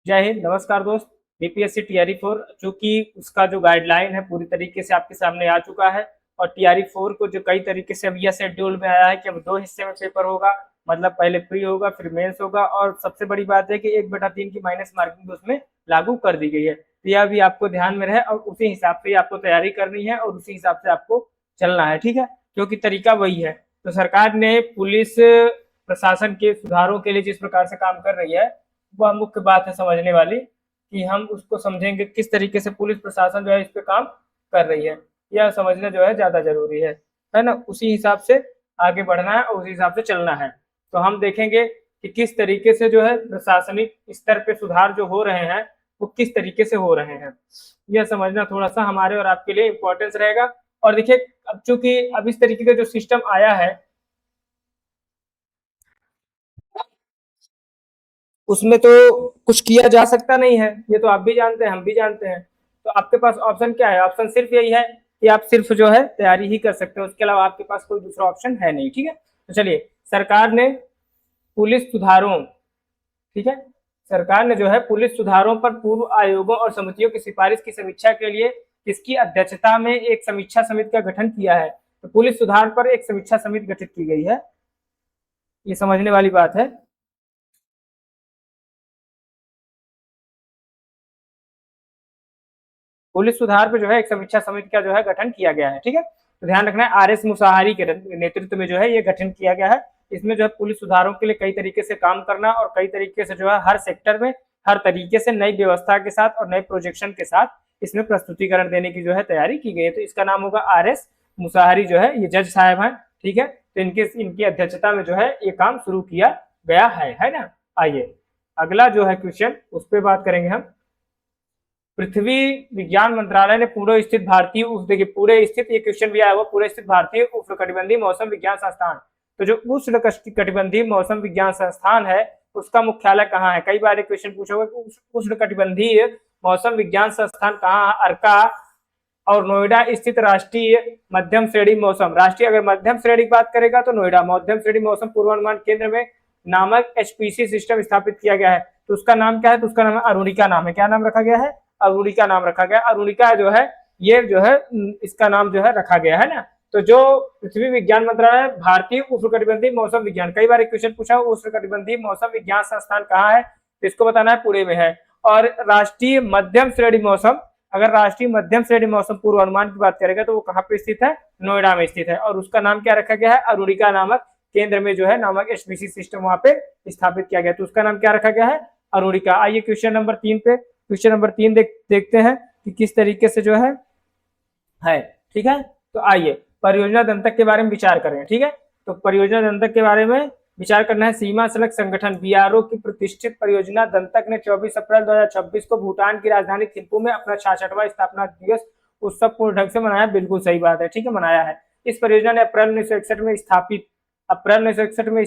जय हिंद, नमस्कार दोस्त। बीपीएससी टीआरई 4 चूंकि उसका जो गाइडलाइन है पूरी तरीके से आपके सामने आ चुका है। और टीआरई 4 को जो कई तरीके से अब यह शेड्यूल में आया है कि अब दो हिस्से में पेपर होगा। मतलब पहले प्री होगा फिर मेंस होगा, और सबसे बड़ी बात है कि 1/3 की माइनस मार्किंग भी उसमें लागू कर दी गई है। तो यह भी आपको ध्यान में रहे और उसी हिसाब से आपको तैयारी करनी है और उसी हिसाब से आपको चलना है, ठीक है। क्योंकि तरीका वही है। तो सरकार ने पुलिस प्रशासन के सुधारों के लिए जिस प्रकार से काम कर रही है, वह मुख्य बात है समझने वाली कि हम उसको समझेंगे किस तरीके से पुलिस प्रशासन जो है इस पे काम कर रही है। यह समझना जो है ज्यादा जरूरी है ना। उसी हिसाब से आगे बढ़ना है और उसी हिसाब से चलना है। तो हम देखेंगे कि किस तरीके से जो है प्रशासनिक स्तर पे सुधार जो हो रहे हैं वो किस तरीके से हो रहे हैं। यह समझना थोड़ा सा हमारे और आपके लिए इम्पोर्टेंस रहेगा। और देखिए, अब चूंकि अब इस तरीके का जो सिस्टम आया है उसमें तो कुछ किया जा सकता नहीं है, ये तो आप भी जानते हैं हम भी जानते हैं। तो आपके पास ऑप्शन क्या है? ऑप्शन सिर्फ यही है कि आप सिर्फ जो है तैयारी ही कर सकते हो, उसके अलावा आपके पास कोई दूसरा ऑप्शन है नहीं, ठीक है। तो चलिए, सरकार ने पुलिस सुधारों, ठीक है, सरकार ने जो है पुलिस सुधारों पर पूर्व आयोगों और समितियों की सिफारिश की समीक्षा के लिए किसकी अध्यक्षता में एक समीक्षा समिति का गठन किया है? तो पुलिस सुधार पर एक समीक्षा समिति गठित की गई है, ये समझने वाली बात है। पुलिस सुधार पे जो है एक समीक्षा समिति का जो है गठन किया गया है, ठीक है। तो ध्यान रखना है, आर एस मुसाहारी के नेतृत्व में जो है ये गठन किया गया है। इसमें जो है पुलिस सुधारों के लिए कई तरीके से काम करना और कई तरीके से जो है हर सेक्टर में हर तरीके से नई व्यवस्था के साथ और नए प्रोजेक्शन के साथ इसमें प्रस्तुतिकरण देने की जो है तैयारी की गई है। तो इसका नाम होगा आर एस मुसाहारी, जो है ये जज साहब हैं, ठीक है। तो इनकी अध्यक्षता में जो है ये काम शुरू किया गया है ना। आइए अगला जो है क्वेश्चन उस पर बात करेंगे हम। पृथ्वी विज्ञान मंत्रालय ने पुणे स्थित भारतीय देखिए पुणे स्थित, ये क्वेश्चन भी आया हुआ, पुणे स्थित भारतीय उष्णकटिबंधीय मौसम विज्ञान संस्थान। तो जो उष्ण कटिबंधीय मौसम विज्ञान संस्थान है उसका मुख्यालय कहाँ है? कई बार एक क्वेश्चन पूछा हुआ, उष्ण कटिबंधीय मौसम विज्ञान संस्थान कहाँ है? अर्का और नोएडा स्थित राष्ट्रीय मध्यम श्रेणी मौसम, राष्ट्रीय अगर मध्यम श्रेणी की बात करेगा तो नोएडा मध्यम श्रेणी मौसम पूर्वानुमान केंद्र में नामक एचपीसी सिस्टम स्थापित किया गया है। तो उसका नाम क्या है? तो उसका नाम है अरुणिका, नाम है। क्या नाम रखा गया है? अरुणिका नाम रखा गया। अरुणिका जो है ये जो है इसका नाम जो है रखा गया है ना। तो जो पृथ्वी विज्ञान मंत्रालय भारतीय उष्णकटिबंधीय मौसम विज्ञान, कई बार एक क्वेश्चन पूछा उष्णकटिबंधीय मौसम विज्ञान संस्थान कहाँ है, तो इसको बताना है पुणे में है। और राष्ट्रीय मध्यम श्रेणी मौसम, अगर राष्ट्रीय मध्यम श्रेणी मौसम पूर्वानुमान की बात करेगा तो वो कहाँ पे स्थित है? नोएडा में स्थित है। और उसका नाम क्या रखा गया है? अरुणिका नामक केंद्र में जो है नामक एचपीसी सिस्टम वहां पे स्थापित किया गया। तो उसका नाम क्या रखा गया है? अरुणिका। आइए क्वेश्चन नंबर 3 पे, क्वेश्चन नंबर 3 देखते हैं कि किस तरीके से जो है, ठीक है। तो आइए परियोजना दंतक के बारे में विचार करें, ठीक है। तो परियोजना दंतक के बारे में विचार करना है। सीमा सड़क संगठन बीआरओ की प्रतिष्ठित परियोजना दंतक ने 24 अप्रैल 2026 को भूटान की राजधानी थिम्पू में अपना 66वां स्थापना दिवस उत्सव पूर्ण ढंग से मनाया। बिल्कुल सही बात है, ठीक है, मनाया है। इस परियोजना ने अप्रैल 1961 में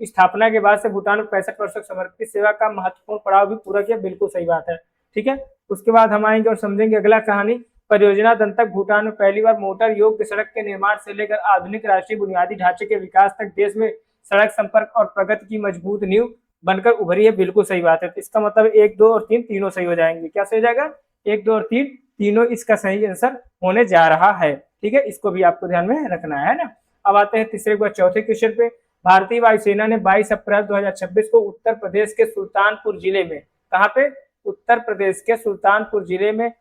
स्थापना के बाद से भूटान में 65 वर्षों समर्पित सेवा का महत्वपूर्ण पड़ाव भी पूरा किया। बिल्कुल सही बात है, ठीक है। उसके बाद हम आएंगे और समझेंगे अगला कहानी। परियोजना दंतक भूटान में पहली बार मोटर योग्य सड़क के निर्माण से लेकर आधुनिक राष्ट्रीय बुनियादी ढांचे के विकास तक देश में सड़क संपर्क और प्रगति की मजबूत नींव बनकर उभरी है। बिल्कुल सही बात है। तो इसका मतलब 1, 2 और 3 तीनों सही हो जाएंगे। क्या सही हो जाएगा? 1, 2 और 3 तीनों इसका सही आंसर होने जा रहा है, ठीक है। इसको भी आपको ध्यान में रखना है ना। अब आते हैं तीसरे व चौथे क्वेश्चन पे। भारतीय वायुसेना ने 22 अप्रैल 2026 को उत्तर प्रदेश के सुल्तानपुर जिले में, कहाँ पे? उत्तर प्रदेश के सुल्तानपुर जिले में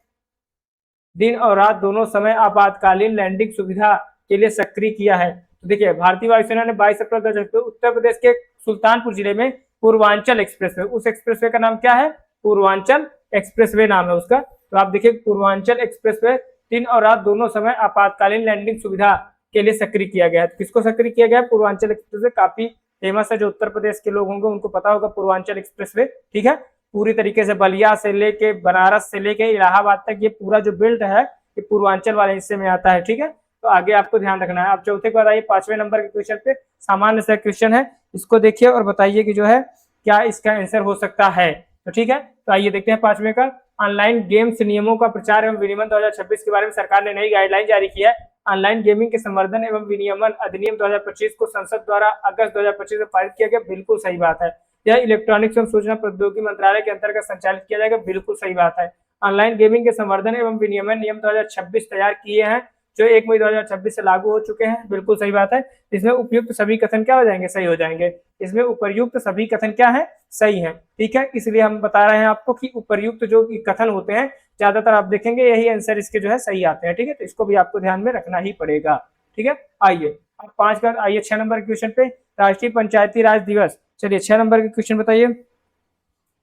दिन और रात दोनों समय आपातकालीन लैंडिंग सुविधा के लिए सक्रिय किया है। तो देखिए, भारतीय वायुसेना ने 22 अप्रैल 2026 उत्तर प्रदेश के सुल्तानपुर जिले में पूर्वांचल एक्सप्रेसवे, उस एक्सप्रेसवे का नाम क्या है? पूर्वांचल एक्सप्रेसवे नाम है उसका। तो आप देखिए पूर्वांचल एक्सप्रेसवे दिन और रात दोनों समय आपातकालीन लैंडिंग सुविधा के लिए सक्रिय किया गया है। तो किसको सक्रिय किया गया है? पूर्वांचल एक्सप्रेसवे। काफी फेमस है, जो उत्तर प्रदेश के लोग होंगे उनको पता होगा पूर्वांचल एक्सप्रेसवे, ठीक है। पूरी तरीके से बलिया से लेके बनारस से लेके इलाहाबाद तक ये पूरा जो बेल्ट है ये पूर्वांचल वाले हिस्से में आता है, ठीक है। तो आगे आपको ध्यान रखना है। अब चौथे के बाद आइए 5वें नंबर के क्वेश्चन पे। सामान्य सा क्वेश्चन है, इसको देखिए और बताइए कि जो है क्या इसका आंसर हो सकता है। तो ठीक है, तो आइए देखते हैं 5वें का। ऑनलाइन गेम्स नियमों का प्रचार एवं विनियमन 2026 के बारे में सरकार ने नई गाइडलाइन जारी की है। ऑनलाइन गेमिंग के संवर्धन एवं विनियमन अधिनियम 2025 को संसद द्वारा अगस्त 2025 में पारित किया गया। बिल्कुल सही बात है। यह इलेक्ट्रॉनिक्स एवं सूचना प्रौद्योगिकी मंत्रालय के अंतर्गत संचालित किया जाएगा। बिल्कुल सही बात है। ऑनलाइन गेमिंग के संवर्धन एवं विनियमन नियम 2026 तैयार किए हैं, जो 1 मई 2026 से लागू हो चुके हैं। बिल्कुल सही बात है। इसमें उपयुक्त सभी कथन क्या हो जाएंगे, सही हो जाएंगे। इसमें उपर्युक्त सभी कथन क्या है, सही है। ठीक है, इसलिए हम बता रहे हैं आपको कि उपर्युक्त जो कथन होते हैं ज्यादातर आप देखेंगे यही आंसर इसके जो है सही आते हैं। ठीक है, तो इसको भी आपको ध्यान में रखना ही पड़ेगा। ठीक है, आइए अब 5 का आइए 6 नंबर के क्वेश्चन पे, राष्ट्रीय पंचायती राज दिवस। चलिए 6 नंबर के क्वेश्चन बताइए।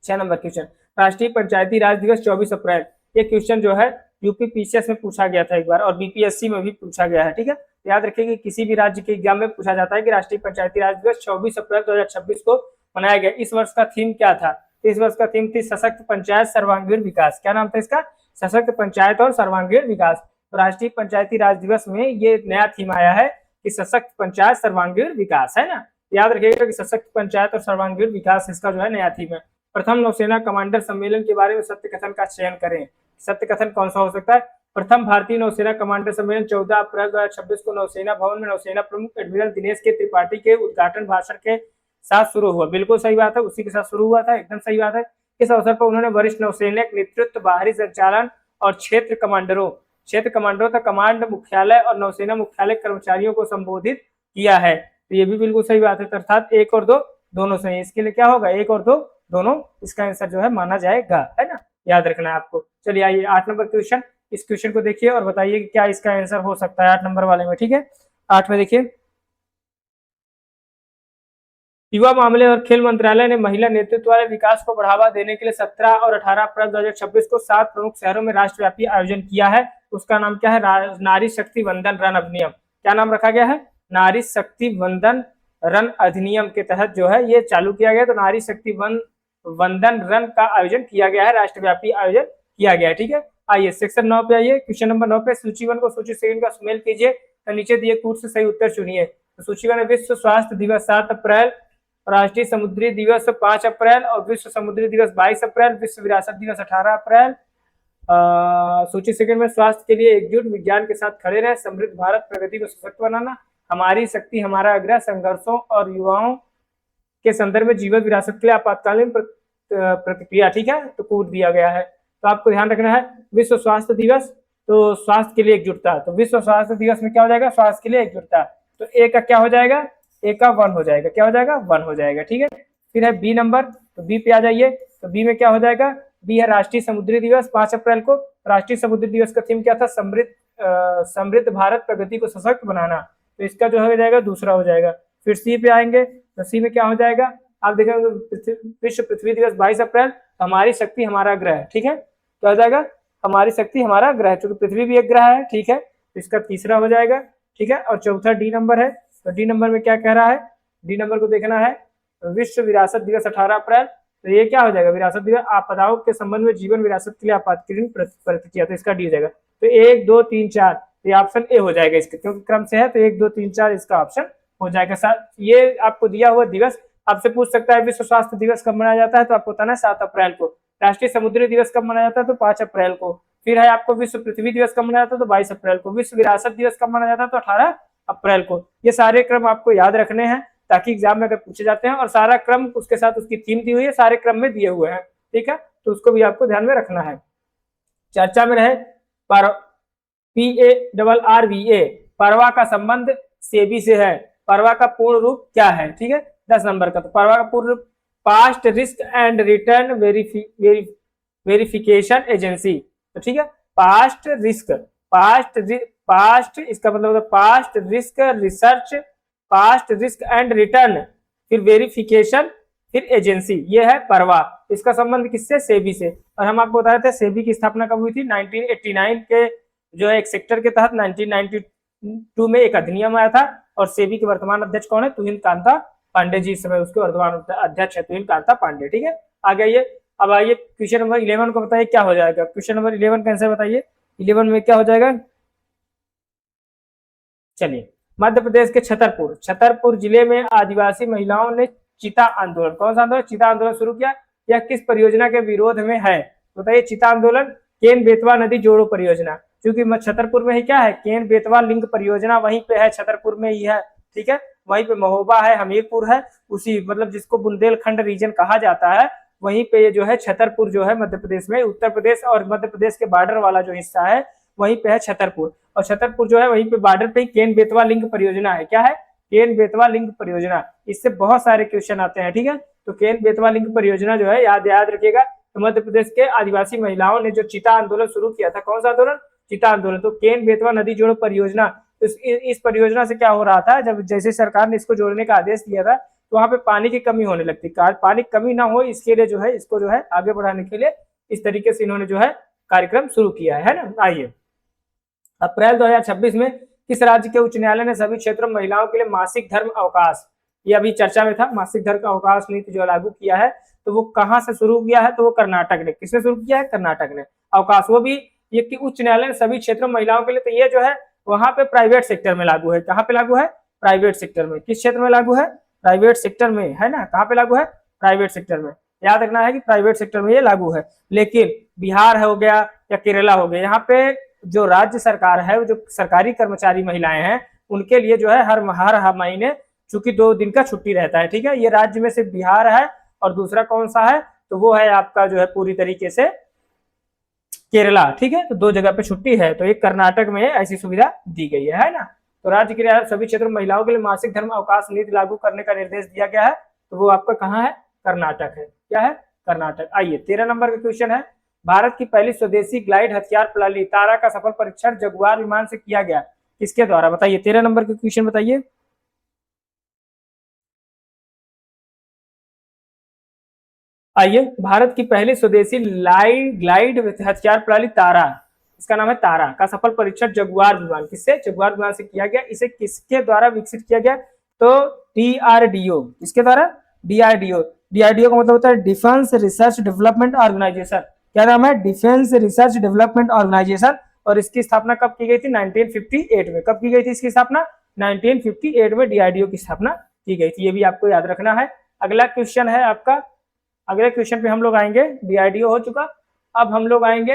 6 नंबर क्वेश्चन, राष्ट्रीय पंचायती राज दिवस 24 अप्रैल। ये क्वेश्चन जो है यूपी पीसीएस में पूछा गया था एक बार, और बीपीएससी में भी पूछा गया है। ठीक है, याद रखिए कि किसी भी राज्य के एग्जाम में पूछा जाता है कि राष्ट्रीय पंचायती राज दिवस 24 अप्रैल 2026 को मनाया गया। इस वर्ष का थीम क्या था? इस वर्ष का थीम थी सशक्त पंचायत सर्वांगीण विकास। क्या नाम था इसका? सशक्त पंचायत और सर्वांगीण विकास। तो राष्ट्रीय पंचायती राज दिवस में ये नया थीम आया है कि सशक्त पंचायत सर्वांगीण विकास, है ना। याद रखिएगा कि सशक्त पंचायत और सर्वांगीण विकास इसका जो है नया थीम है। प्रथम नौसेना कमांडर सम्मेलन के बारे में सत्य कथन का चयन करें। सत्य कथन कौन सा हो सकता है? प्रथम भारतीय नौसेना कमांडर सम्मेलन 14 अप्रैल 2026 को नौसेना भवन में नौसेना प्रमुख एडमिरल दिनेश के त्रिपाठी के उद्घाटन भाषण के साथ शुरू हुआ। बिल्कुल सही बात है, उसी के साथ शुरू हुआ था, एकदम सही बात है। इस अवसर पर उन्होंने वरिष्ठ नौसैनिक नेतृत्व, बाहरी संचालन और क्षेत्र कमांडरों तथा कमांड मुख्यालय और नौसेना मुख्यालय कर्मचारियों को संबोधित किया है। तो ये भी बिल्कुल सही बात है, अर्थात 1 और 2 दोनों सही। इसके लिए क्या होगा? 1 और 2 दोनों इसका आंसर जो है माना जाएगा, है ना, याद रखना है आपको। चलिए आइए 8 नंबर क्वेश्चन, इस क्वेश्चन को देखिए और बताइए कि क्या इसका आंसर हो सकता है 8 नंबर वाले में। ठीक है, 8 में देखिए, युवा मामले और खेल मंत्रालय ने महिला नेतृत्व वाले विकास को बढ़ावा देने के लिए 17 और 18 अप्रैल 2026 को 7 प्रमुख शहरों में राष्ट्रव्यापी आयोजन किया है। उसका नाम क्या है? नारी शक्ति वंदन रन अधिनियम। क्या नाम रखा गया है? नारी शक्ति वंदन रन अधिनियम के तहत जो है ये चालू किया गया। तो नारी शक्ति वंदन रन का आयोजन किया गया है, राष्ट्रव्यापी आयोजन किया गया है। ठीक है, आइए सेक्शन 9 पे आइए। क्वेश्चन नंबर 9 पे सूची 1 को सूची 2 का सुमेल कीजिए, तो नीचे दिए कूट से सही उत्तर चुनिए। तो सूची 1 है विश्व स्वास्थ्य दिवस 7 अप्रैल, राष्ट्रीय समुद्री दिवस 5 अप्रैल और विश्व समुद्री दिवस 22 अप्रैल, विश्व विरासत दिवस 18 अप्रैल। सूची 2 में स्वास्थ्य के लिए एकजुट, विज्ञान के साथ खड़े रहे, समृद्ध भारत, प्रगति को सशक्त बनाना, हमारी शक्ति हमारा आग्रह, संघर्षों और युवाओं के संदर्भ में जीवन विरासत के लिए आपातकालीन प्रतिक्रिया। ठीक है, तो कूट दिया गया है। तो आपको ध्यान रखना है विश्व स्वास्थ्य दिवस, तो स्वास्थ्य के लिए एकजुटता, तो विश्व स्वास्थ्य दिवस में क्या हो जाएगा? स्वास्थ्य के लिए एकजुटता। तो ए का क्या हो जाएगा? ए का 1 हो जाएगा। क्या हो जाएगा? 1 हो जाएगा। ठीक है, फिर है बी नंबर, तो बी पे आ जाइए। तो बी में क्या हो जाएगा? बी है राष्ट्रीय समुद्री दिवस 5 अप्रैल को। राष्ट्रीय समुद्री दिवस का थीम क्या था? समृद्ध भारत, प्रगति को सशक्त बनाना। तो इसका जो हो जाएगा दूसरा हो जाएगा। फिर सी पे आएंगे, तो सी में क्या हो जाएगा? आप देखेंगे विश्व पृथ्वी दिवस 22 अप्रैल, हमारी शक्ति हमारा ग्रह। ठीक है, क्या हो जाएगा? हमारी शक्ति हमारा ग्रह, क्योंकि पृथ्वी भी एक ग्रह है। ठीक है, तो इसका तीसरा हो जाएगा। ठीक है, और चौथा डी नंबर है। तो डी नंबर में क्या कह रहा है? डी नंबर को देखना है विश्व विरासत दिवस 18 अप्रैल, तो ये क्या हो जाएगा? विरासत दिवस आपदाओं के संबंध में जीवन विरासत के लिए आपातकालीन प्रतिक्रिया, तो इसका डी हो जाएगा। तो 1 2 3 4 ये ऑप्शन ए हो जाएगा इसका, क्योंकि क्रम से है, तो 1 2 3 4 इसका ऑप्शन हो जाएगा। ये आपको दिया हुआ दिवस आपसे पूछ सकता है विश्व स्वास्थ्य दिवस कब मनाया जाता है, तो आपको बताना है 7 अप्रैल को। राष्ट्रीय समुद्री दिवस कब मनाया जाता है? तो 5 अप्रैल को। फिर है आपको विश्व पृथ्वी दिवस कब मनाया जाता है? तो 22 अप्रैल को। विश्व विरासत दिवस कब मनाया जाता है? तो 18 अप्रैल को। ये सारे क्रम आपको याद रखने हैं ताकि एग्जाम में अगर पूछे जाते हैं, और सारा क्रम उसके साथ उसकी थीम दी हुई है, सारे क्रम में दिए हुए हैं। ठीक है, तो उसको भी आपको ध्यान में रखना है। चर्चा में रहे PARRVA, परवा का संबंध सेबी से है। परवा का पूर्ण रूप क्या है? ठीक है, 10 नंबर का। तो परवा का पूर्ण रूप past risk and return verification agency. तो ठीक है, पास्ट इसका मतलब past risk research, past risk and return, फिर वेरिफिकेशन, फिर एजेंसी, ये है परवा। इसका संबंध किससे? सेबी से। और हम आपको बता रहे थे सेबी की स्थापना कब हुई थी? 1989 के जो है एक सेक्टर के तहत 1992 में एक अधिनियम आया था। और सेबी के वर्तमान अध्यक्ष कौन है? तुहिन कांता पांडे जी, इस समय उसके वर्तमान अध्यक्ष है तुहिन कांता पांडे। ठीक है, आगे आइए। अब आइए क्वेश्चन नंबर 11 को बताइए क्या हो जाएगा। क्वेश्चन नंबर 11 का आंसर बताइए। 11 में क्या हो जाएगा? चलिए, मध्य प्रदेश के छतरपुर जिले में आदिवासी महिलाओं ने चिता आंदोलन, कौन सा आंदोलन? चिता आंदोलन शुरू किया। यह किस परियोजना के विरोध में है? बताइए। चिता आंदोलन केन बेतवा नदी जोड़ो परियोजना, क्योंकि छतरपुर में ही क्या है? केन बेतवा लिंक परियोजना वहीं पे है, छतरपुर में ही है। ठीक है, वहीं पे महोबा है, हमीरपुर है, उसी मतलब जिसको बुंदेलखंड रीजन कहा जाता है, वहीं पे ये जो है छतरपुर जो है मध्य प्रदेश में, उत्तर प्रदेश और मध्य प्रदेश के बॉर्डर वाला जो हिस्सा है वहीं पे है छतरपुर। और छतरपुर जो है वहीं पे बॉर्डर पे केन बेतवा लिंक परियोजना है। क्या है? केन बेतवा लिंक परियोजना। इससे बहुत सारे क्वेश्चन आते हैं, ठीक है। तो केन बेतवा लिंक परियोजना जो है याद याद रखिएगा। तो मध्य प्रदेश के आदिवासी महिलाओं ने जो चिता आंदोलन शुरू किया था, कौन सा आंदोलन? चिता आंदोलन। तो केन बेतवा नदी जोड़ो परियोजना, तो इस परियोजना से क्या हो रहा था, जब जैसे सरकार ने इसको जोड़ने का आदेश दिया था तो वहां पे पानी की कमी होने लगती। पानी की कमी ना हो इसके लिए जो है इसको जो है आगे बढ़ाने के लिए इस तरीके से इन्होंने जो है कार्यक्रम शुरू किया है ना। आइए, अप्रैल 2026 में किस राज्य के उच्च न्यायालय ने सभी क्षेत्रों में महिलाओं के लिए मासिक धर्म अवकाश, ये अभी चर्चा में था, मासिक धर्म अवकाश नीति जो लागू किया है, तो वो कहां से शुरू किया है? तो वो कर्नाटक ने। किसने शुरू किया है? कर्नाटक ने। अवकाश वो भी ये कि उच्च न्यायालय ने सभी क्षेत्रों में महिलाओं के लिए, तो ये जो है वहां पे प्राइवेट सेक्टर में लागू है। कहाँ पे लागू है? प्राइवेट सेक्टर में। किस क्षेत्र में लागू है? प्राइवेट सेक्टर में, है ना। कहाँ पे लागू है? प्राइवेट सेक्टर में। याद रखना है कि प्राइवेट सेक्टर में ये लागू है। लेकिन बिहार हो गया या केरला हो गया, यहाँ पे जो राज्य सरकार है, जो सरकारी कर्मचारी महिलाएं हैं, उनके लिए जो है हर महीने चूंकि 2 दिन का छुट्टी रहता है, ठीक है। ये राज्य में से बिहार है और दूसरा कौन सा है? तो वो है आपका जो है पूरी तरीके से केरला, ठीक है। तो 2 जगह पे छुट्टी है, तो एक कर्नाटक में ऐसी सुविधा दी गई है ना। तो राज्य के सभी क्षेत्रों में महिलाओं के लिए मासिक धर्म अवकाश नीति लागू करने का निर्देश दिया गया है, तो वो आपका कहाँ है? कर्नाटक है। क्या है? कर्नाटक। आइए 13 नंबर का क्वेश्चन है, भारत की पहली स्वदेशी ग्लाइड हथियार प्रणाली तारा का सफल परीक्षण जगुआर विमान से किया गया, किसके द्वारा? बताइए, 13 नंबर का क्वेश्चन बताइए। आइए, भारत की पहली स्वदेशी ग्लाइड हथियार प्रणाली तारा, इसका नाम है तारा, का सफल परीक्षण जगुआर विमान, किससे? जगुआर विमान से किया गया। इसे किसके द्वारा विकसित किया गया? तो डीआरडीओ। किसके द्वारा? डीआरडीओ। डीआरडीओ का मतलब होता है डिफेंस रिसर्च डेवलपमेंट ऑर्गेनाइजेशन। क्या नाम है? Defence research development organisation. और इसकी स्थापना कब की गई थी? 1958 में। कब की गई थी इसकी स्थापना? 1958 में डीआरडीओ की स्थापना की गई थी। ये भी आपको याद रखना है। अगला क्वेश्चन है आपका, अगले क्वेश्चन पे हम लोग आएंगे। डीआरडीओ हो चुका, अब हम लोग आएंगे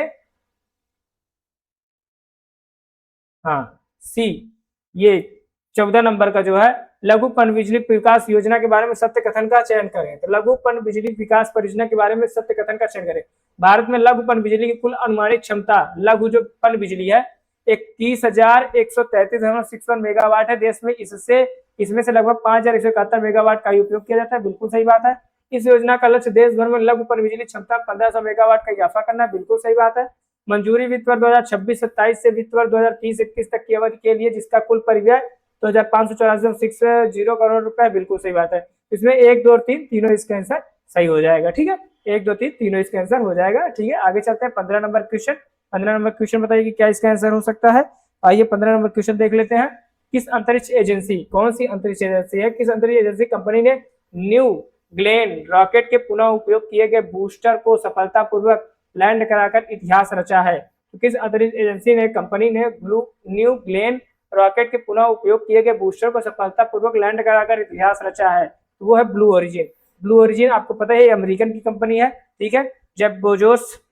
हाँ सी, ये 14 नंबर का जो है, लघु पनबिजली विकास योजना के बारे में सत्य कथन का चयन करें। तो लघु पनबिजली विकास परियोजना के बारे में सत्य कथन का चयन करें। भारत में लघु पनबिजली की कुल अनुमानित क्षमता, लघु जो पनबिजली है 31,133.61 मेगावाट है देश में। इसमें से लगभग 5,171 मेगावाट का उपयोग किया जाता है। बिल्कुल सही बात है। इस योजना का लक्ष्य देश भर में लघु पनबिजली क्षमता 1500 मेगावाट का इजाफा करना। बिल्कुल सही बात है। मंजूरी वित्त वर्ष 2026-27 से वित्त वर्ष 2030-31 तक की अवधि के लिए, जिसका कुल परिव्यय 2584.60 करोड़ रुपए। बिल्कुल सही बात है। इसमें 1, 2 और 3 तीनों इसका आंसर सही हो जाएगा, ठीक है। 1, 2, 3 तीनों इसका आंसर हो जाएगा, ठीक है। आगे चलते हैं 15 नंबर क्वेश्चन। 15 नंबर क्वेश्चन बताइए कि क्या इसका आंसर हो सकता है। आइए 15 नंबर क्वेश्चन देख लेते हैं। किस अंतरिक्ष एजेंसी, कौन सी अंतरिक्ष एजेंसी है, किस अंतरिक्ष एजेंसी कंपनी ने न्यू ग्लेन रॉकेट के पुनः उपयोग किए गए बूस्टर को सफलतापूर्वक लैंड कराकर इतिहास रचा है? तो किस अंतरिक्ष एजेंसी ने, कंपनी ने न्यू ग्लेन रॉकेट के पुनः उपयोग किए गए बूस्टर को सफलतापूर्वक लैंड कराकर इतिहास रचा है? तो वो है ब्लू ओरिजिन। ब्लू ओरिजिन आपको पता है अमेरिकन की कंपनी है, ठीक है। जेफ बेजोस,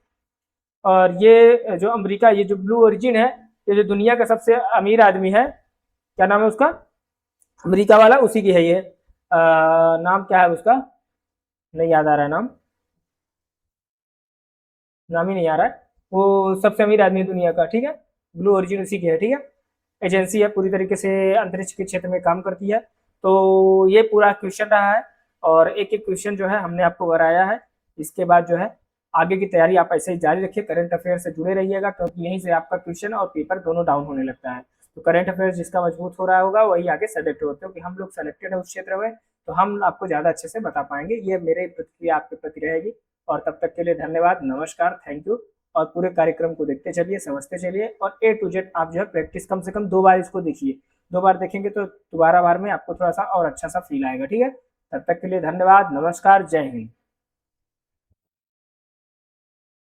और ये जो अमेरिका, ये जो ब्लू ओरिजिन है, ये जो दुनिया का सबसे अमीर आदमी है, क्या नाम है उसका? अमेरिका वाला, उसी की है ये। नाम क्या है उसका? नहीं याद आ रहा है नाम, नाम ही नहीं आ रहा है। वो सबसे अमीर आदमी है दुनिया का, ठीक है। ब्लू ओरिजिन उसी की है, ठीक है। एजेंसी है, पूरी तरीके से अंतरिक्ष के क्षेत्र में काम करती है। तो ये पूरा क्वेश्चन रहा है, और एक एक क्वेश्चन जो है हमने आपको कराया है। इसके बाद जो है आगे की तैयारी आप ऐसे ही जारी रखिए, करंट अफेयर से जुड़े रहिएगा, क्योंकि यहीं से आपका क्वेश्चन और पेपर दोनों डाउन होने लगता है। तो करंट अफेयर जिसका मजबूत हो रहा होगा वही आगे सेलेक्ट होते हो, कि हम लोग सेलेक्टेड है उस क्षेत्र में, तो हम आपको ज़्यादा अच्छे से बता पाएंगे। ये मेरे प्रतिक्रिया आपके प्रति रहेगी। और तब तक के लिए धन्यवाद, नमस्कार, थैंक यू। और पूरे कार्यक्रम को देखते चलिए, समझते चलिए, और A to Z आप जो है प्रैक्टिस कम से कम 2 बार इसको देखिए। 2 बार देखेंगे तो दोबारा बार में आपको थोड़ा सा और अच्छा सा फील आएगा, ठीक है। तब तक के लिए धन्यवाद, नमस्कार, जय हिंद।